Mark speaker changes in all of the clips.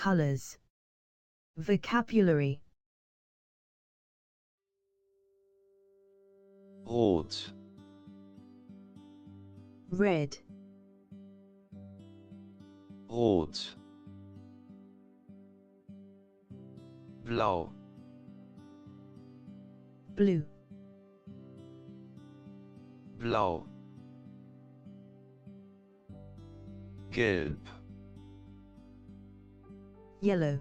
Speaker 1: colors. Vocabulary.
Speaker 2: Rot,
Speaker 1: Red,
Speaker 2: rot. Blau,
Speaker 1: blue,
Speaker 2: blau. Gelb,
Speaker 1: yellow,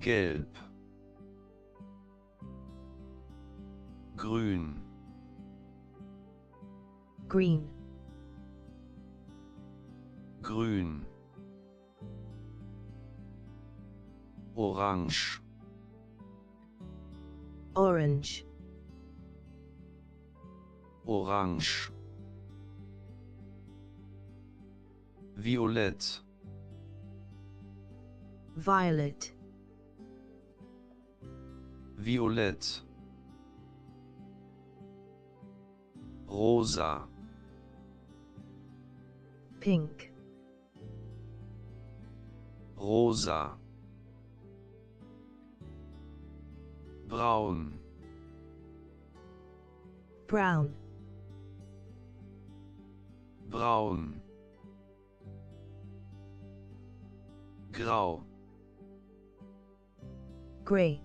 Speaker 2: gelb. Grün,
Speaker 1: green,
Speaker 2: grün. Orange,
Speaker 1: orange,
Speaker 2: orange. Violett,
Speaker 1: violet,
Speaker 2: violett. Rosa,
Speaker 1: pink,
Speaker 2: rosa. Braun,
Speaker 1: brown,
Speaker 2: braun. Grau,
Speaker 1: gray,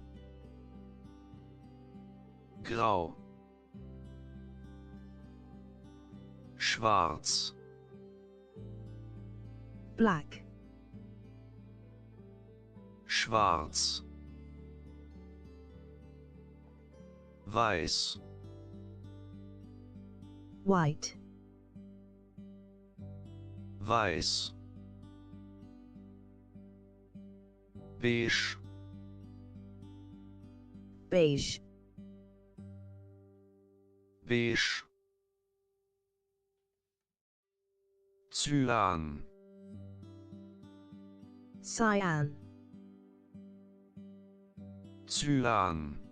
Speaker 2: grau. Schwarz,
Speaker 1: black,
Speaker 2: schwarz. Weiß,
Speaker 1: white,
Speaker 2: weiß. Beige,
Speaker 1: beige,
Speaker 2: beige. Cyan,
Speaker 1: cyan,
Speaker 2: cyan.